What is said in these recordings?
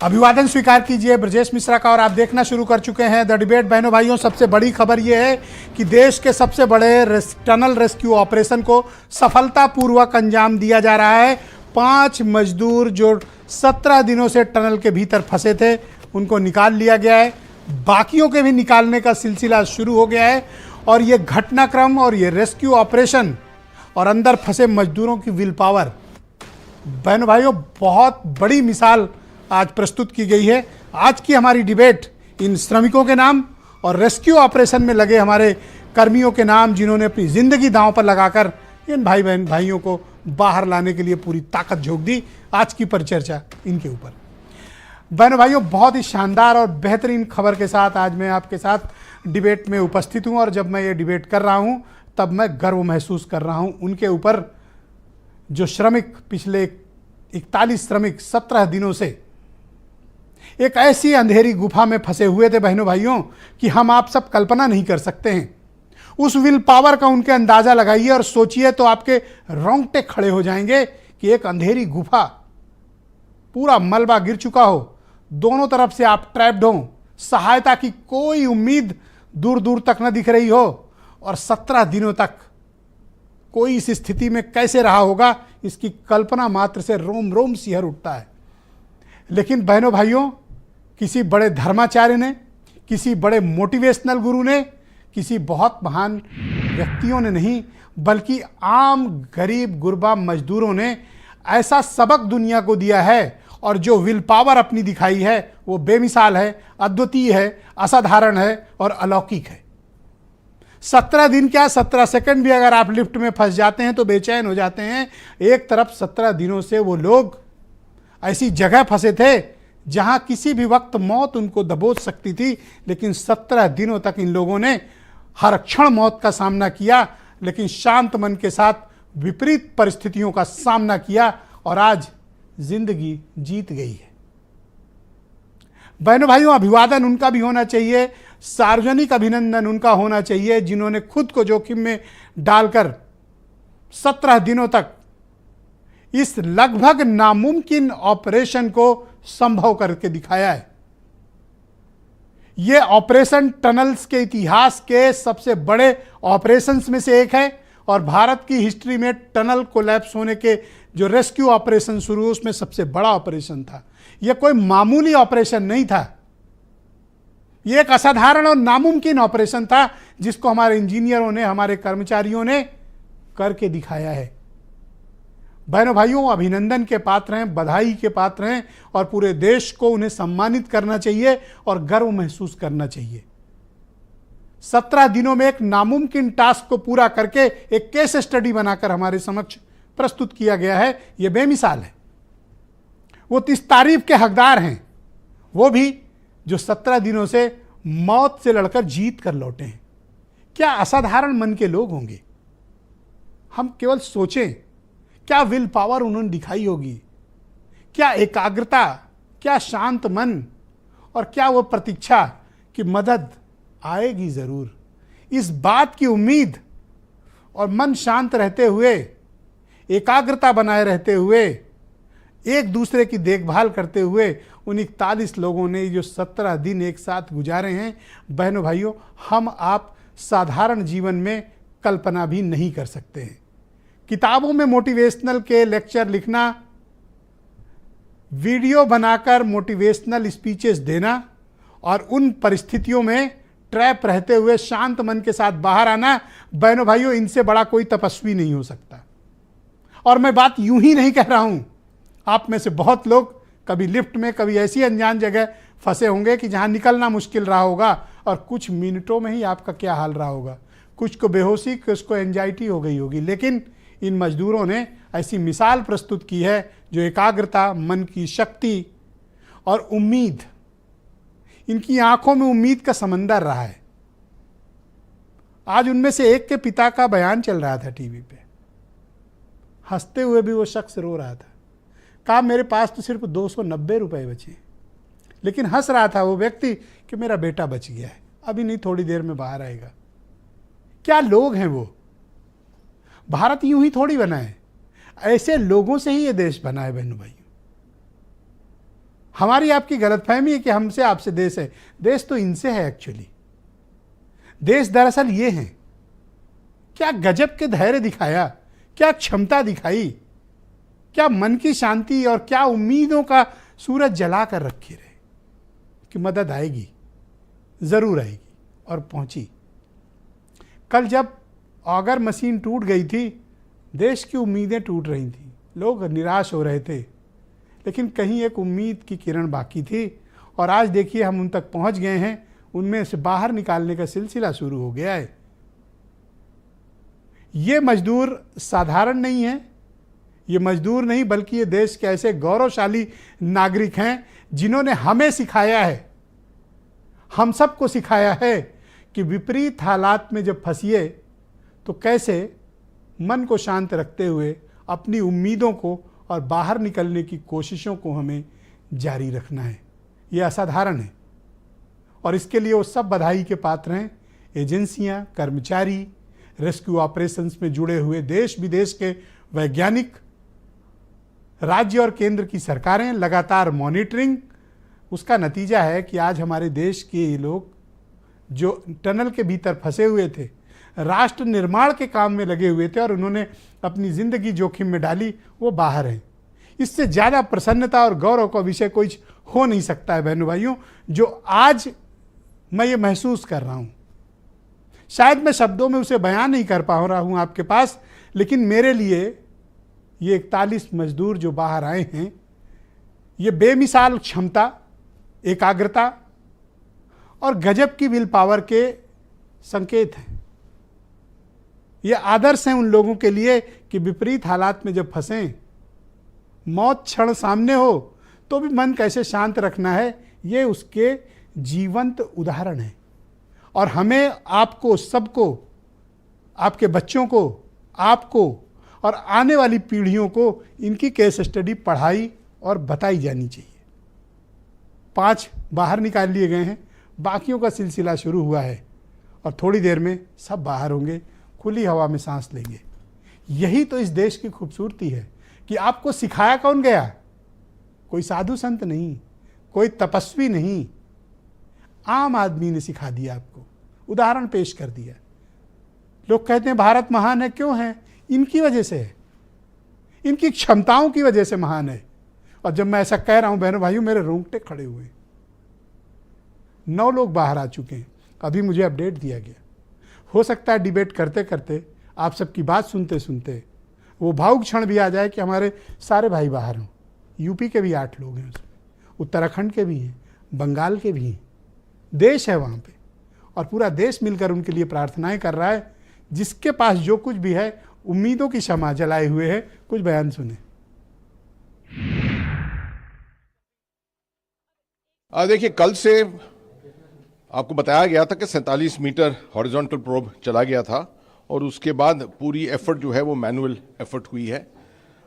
अभिवादन स्वीकार कीजिए ब्रजेश मिश्रा का और आप देखना शुरू कर चुके हैं द डिबेट। बहनों भाइयों, सबसे बड़ी खबर यह है कि देश के सबसे बड़े टनल रेस्क्यू ऑपरेशन को सफलतापूर्वक अंजाम दिया जा रहा है। 5 मजदूर जो 17 दिनों से टनल के भीतर फंसे थे उनको निकाल लिया गया है। बाकियों के भी निकालने का सिलसिला शुरू हो गया है और ये घटनाक्रम और ये रेस्क्यू ऑपरेशन और अंदर फंसे मजदूरों की विल पावर, बहनों भाइयों, बहुत बड़ी मिसाल आज प्रस्तुत की गई है। आज की हमारी डिबेट इन श्रमिकों के नाम और रेस्क्यू ऑपरेशन में लगे हमारे कर्मियों के नाम, जिन्होंने अपनी ज़िंदगी दांव पर लगाकर इन भाइयों को बाहर लाने के लिए पूरी ताकत झोंक दी। आज की परिचर्चा इनके ऊपर। बहनों भाइयों, बहुत ही शानदार और बेहतरीन खबर के साथ आज मैं आपके साथ डिबेट में उपस्थित हूँ और जब मैं ये डिबेट कर रहा हूँ तब मैं गर्व महसूस कर रहा हूँ उनके ऊपर जो श्रमिक पिछले 41 श्रमिक 17 दिनों से एक ऐसी अंधेरी गुफा में फंसे हुए थे बहनों भाइयों कि हम आप सब कल्पना नहीं कर सकते हैं। उस विल पावर का उनके अंदाजा लगाइए और सोचिए तो आपके रोंगटे खड़े हो जाएंगे कि एक अंधेरी गुफा, पूरा मलबा गिर चुका हो, दोनों तरफ से आप ट्रैप्ड हो, सहायता की कोई उम्मीद दूर दूर तक न दिख रही हो और 17 दिनों तक कोई इस स्थिति में कैसे रहा होगा, इसकी कल्पना मात्र से रोम रोम सिहर उठता है। लेकिन बहनों भाइयों, किसी बड़े धर्माचार्य ने, किसी बड़े मोटिवेशनल गुरु ने, किसी बहुत महान व्यक्तियों ने नहीं, बल्कि आम गरीब गुरबा मजदूरों ने ऐसा सबक दुनिया को दिया है और जो विल पावर अपनी दिखाई है वो बेमिसाल है, अद्वितीय है, असाधारण है और अलौकिक है। 17 दिन क्या, 17 सेकंड भी अगर आप लिफ्ट में फंस जाते हैं तो बेचैन हो जाते हैं। एक तरफ 17 दिनों से वो लोग ऐसी जगह फंसे थे जहां किसी भी वक्त मौत उनको दबोच सकती थी, लेकिन 17 दिनों तक इन लोगों ने हर क्षण मौत का सामना किया, लेकिन शांत मन के साथ विपरीत परिस्थितियों का सामना किया और आज जिंदगी जीत गई है। बहनों भाइयों, अभिवादन उनका भी होना चाहिए, सार्वजनिक अभिनंदन उनका होना चाहिए जिन्होंने खुद को जोखिम में डालकर 17 दिनों तक इस लगभग नामुमकिन ऑपरेशन को संभव करके दिखाया है। यह ऑपरेशन टनल्स के इतिहास के सबसे बड़े ऑपरेशंस में से एक है और भारत की हिस्ट्री में टनल कोलैप्स होने के जो रेस्क्यू ऑपरेशन शुरू हुए उसमें सबसे बड़ा ऑपरेशन था। यह कोई मामूली ऑपरेशन नहीं था, यह एक असाधारण और नामुमकिन ऑपरेशन था जिसको हमारे इंजीनियरों ने, हमारे कर्मचारियों ने करके दिखाया है। बहनों भाइयों, अभिनंदन के पात्र हैं, बधाई के पात्र हैं और पूरे देश को उन्हें सम्मानित करना चाहिए और गर्व महसूस करना चाहिए। 17 दिनों में एक नामुमकिन टास्क को पूरा करके एक केस स्टडी बनाकर हमारे समक्ष प्रस्तुत किया गया है, यह बेमिसाल है। वो इस तारीफ के हकदार हैं, वो भी जो 17 दिनों से मौत से लड़कर जीत कर लौटे हैं। क्या असाधारण मन के लोग होंगे। हम केवल सोचें, क्या विल पावर उन्होंने दिखाई होगी, क्या एकाग्रता, क्या शांत मन और क्या वो प्रतीक्षा कि मदद आएगी ज़रूर। इस बात की उम्मीद और मन शांत रहते हुए, एकाग्रता बनाए रहते हुए, एक दूसरे की देखभाल करते हुए उन 41 लोगों ने जो 17 दिन एक साथ गुजारे हैं, बहनों भाइयों, हम आप साधारण जीवन में कल्पना भी नहीं कर सकते हैं। किताबों में मोटिवेशनल के लेक्चर लिखना, वीडियो बनाकर मोटिवेशनल स्पीचेस देना और उन परिस्थितियों में ट्रैप रहते हुए शांत मन के साथ बाहर आना, बहनों भाइयों, इनसे बड़ा कोई तपस्वी नहीं हो सकता। और मैं बात यूं ही नहीं कह रहा हूं, आप में से बहुत लोग कभी लिफ्ट में, कभी ऐसी अनजान जगह फंसे होंगे कि जहां निकलना मुश्किल रहा होगा और कुछ मिनटों में ही आपका क्या हाल रहा होगा। कुछ को बेहोशी, कुछ को एंजाइटी हो गई होगी, लेकिन इन मजदूरों ने ऐसी मिसाल प्रस्तुत की है जो एकाग्रता, मन की शक्ति और उम्मीद, इनकी आंखों में उम्मीद का समंदर रहा है। आज उनमें से एक के पिता का बयान चल रहा था टीवी पे, हंसते हुए भी वो शख्स रो रहा था। कहा, मेरे पास तो सिर्फ 290 रुपए बचे, लेकिन हंस रहा था वो व्यक्ति कि मेरा बेटा बच गया है, अभी नहीं, थोड़ी देर में बाहर आएगा। क्या लोग हैं वो। भारत यूं ही थोड़ी बना है, ऐसे लोगों से ही ये देश बना है बहनों भाइयों। हमारी आपकी गलतफहमी है कि हमसे आपसे देश है। देश तो इनसे है एक्चुअली। देश दरअसल ये हैं। क्या गजब के धैर्य दिखाया, क्या क्षमता दिखाई, क्या मन की शांति और क्या उम्मीदों का सूरज जला कर रखे रहे कि मदद आएगी, जरूर आएगी, और पहुंची। कल जब ऑगर मशीन टूट गई थी, देश की उम्मीदें टूट रही थी, लोग निराश हो रहे थे, लेकिन कहीं एक उम्मीद की किरण बाकी थी। और आज देखिए हम उन तक पहुंच गए हैं, उनमें से बाहर निकालने का सिलसिला शुरू हो गया है। ये मजदूर साधारण नहीं है, ये मजदूर नहीं बल्कि ये देश के ऐसे गौरवशाली नागरिक हैं जिन्होंने हमें सिखाया है, हम सबको सिखाया है कि विपरीत हालात में जब फंसिए तो कैसे मन को शांत रखते हुए अपनी उम्मीदों को और बाहर निकलने की कोशिशों को हमें जारी रखना है। ये असाधारण है और इसके लिए वो सब बधाई के पात्र हैं। एजेंसियां, कर्मचारी, रेस्क्यू ऑपरेशंस में जुड़े हुए देश विदेश के वैज्ञानिक, राज्य और केंद्र की सरकारें, लगातार मॉनिटरिंग। उसका नतीजा है कि आज हमारे देश के लोग जो टनल के भीतर फंसे हुए थे, राष्ट्र निर्माण के काम में लगे हुए थे और उन्होंने अपनी जिंदगी जोखिम में डाली, वो बाहर हैं। इससे ज़्यादा प्रसन्नता और गौरव का विषय कोई हो नहीं सकता है बहनों भाइयों, जो आज मैं ये महसूस कर रहा हूँ। शायद मैं शब्दों में उसे बयान नहीं कर पा रहा हूँ आपके पास, लेकिन मेरे लिए ये 41 मजदूर जो बाहर आए हैं, ये बेमिसाल क्षमता, एकाग्रता और गजब की विल पावर के संकेत हैं। ये आदर्श हैं उन लोगों के लिए कि विपरीत हालात में जब फंसें, मौत क्षण सामने हो तो भी मन कैसे शांत रखना है, ये उसके जीवंत उदाहरण हैं। और हमें, आपको, सबको, आपके बच्चों को, आपको और आने वाली पीढ़ियों को इनकी केस स्टडी पढ़ाई और बताई जानी चाहिए। 5 बाहर निकाल लिए गए हैं, बाकियों का सिलसिला शुरू हुआ है और थोड़ी देर में सब बाहर होंगे, खुली हवा में सांस लेंगे। यही तो इस देश की खूबसूरती है कि आपको सिखाया कौन गया? कोई साधु संत नहीं, कोई तपस्वी नहीं, आम आदमी ने सिखा दिया आपको, उदाहरण पेश कर दिया। लोग कहते हैं भारत महान है, क्यों है? इनकी वजह से है, इनकी क्षमताओं की वजह से महान है। और जब मैं ऐसा कह रहा हूं बहनों भाइयों, मेरे रोंगटे खड़े हुए। 9 लोग बाहर आ चुके हैं, अभी मुझे अपडेट दिया गया। हो सकता है डिबेट करते करते, आप सबकी बात सुनते सुनते वो भावुक क्षण भी आ जाए कि हमारे सारे भाई बाहर हों। यूपी के भी 8 लोग हैं उसमें, उत्तराखंड के भी हैं, बंगाल के भी हैं। देश है वहाँ पे और पूरा देश मिलकर उनके लिए प्रार्थनाएं कर रहा है। जिसके पास जो कुछ भी है, उम्मीदों की शमा जलाए हुए है। कुछ बयान सुने। देखिए, कल से आपको बताया गया था कि 47 मीटर हॉरिजॉन्टल प्रोब चला गया था और उसके बाद पूरी एफर्ट जो है वो मैनुअल एफर्ट हुई है,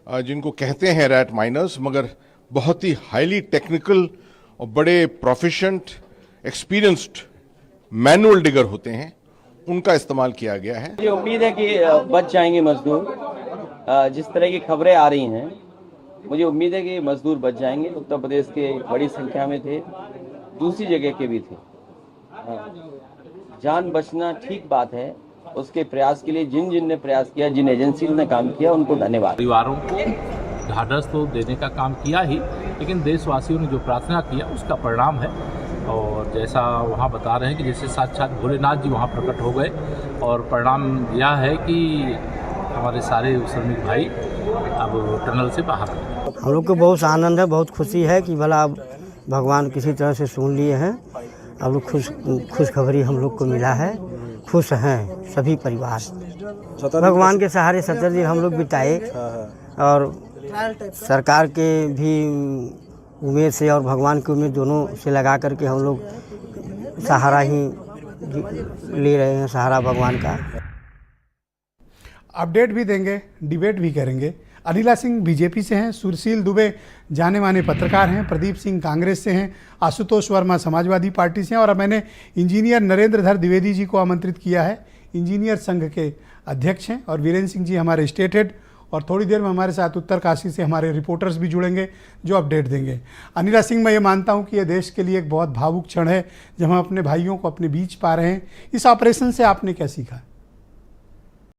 जिनको कहते हैं रैट माइनर्स, मगर बहुत ही हाईली टेक्निकल और बड़े प्रोफिशेंट एक्सपीरियंस्ड मैनुअल डिगर होते हैं, उनका इस्तेमाल किया गया है। मुझे उम्मीद है कि बच जाएंगे मजदूर। जिस तरह की खबरें आ रही हैं, मुझे उम्मीद है कि मजदूर बच जाएंगे। उत्तर प्रदेश के बड़ी संख्या में थे, दूसरी जगह के भी थे। जान बचना ठीक बात है, उसके प्रयास के लिए जिन ने प्रयास किया, जिन एजेंसी ने काम किया, उनको धन्यवाद। परिवारों को ढाढ़स तो देने का काम किया ही, लेकिन देशवासियों ने जो प्रार्थना किया उसका परिणाम है। और जैसा वहाँ बता रहे हैं कि जैसे साक्षात भोलेनाथ जी वहाँ प्रकट हो गए और परिणाम यह है कि हमारे सारे श्रमिक भाई अब टनल से बाहर हैं। हम लोग को बहुत आनंद है, बहुत खुशी है कि भला अब भगवान किसी तरह से सुन लिए हैं। अब लोग खुशखबरी हम लोग को मिला है, खुश हैं सभी परिवार। भगवान के सहारे 70 दिन हम लोग बिताए और सरकार के भी उम्मीद से और भगवान की उम्मीद दोनों से लगा करके हम लोग सहारा ही ले रहे हैं, सहारा भगवान का। अपडेट भी देंगे, डिबेट भी करेंगे। अनिला सिंह बीजेपी से हैं, सुशील दुबे जाने माने पत्रकार हैं, प्रदीप सिंह कांग्रेस से हैं, आशुतोष वर्मा समाजवादी पार्टी से हैं और अब मैंने इंजीनियर नरेंद्र धर द्विवेदी जी को आमंत्रित किया है। इंजीनियर संघ के अध्यक्ष हैं और वीरेंद्र सिंह जी हमारे स्टेट हेड और थोड़ी देर में हमारे साथ उत्तरकाशी से हमारे रिपोर्टर्स भी जुड़ेंगे जो अपडेट देंगे। अनिला सिंह, मैं ये मानता हूँ कि ये देश के लिए एक बहुत भावुक क्षण है जब हम अपने भाइयों को अपने बीच पा रहे हैं। इस ऑपरेशन से आपने क्या सीखा?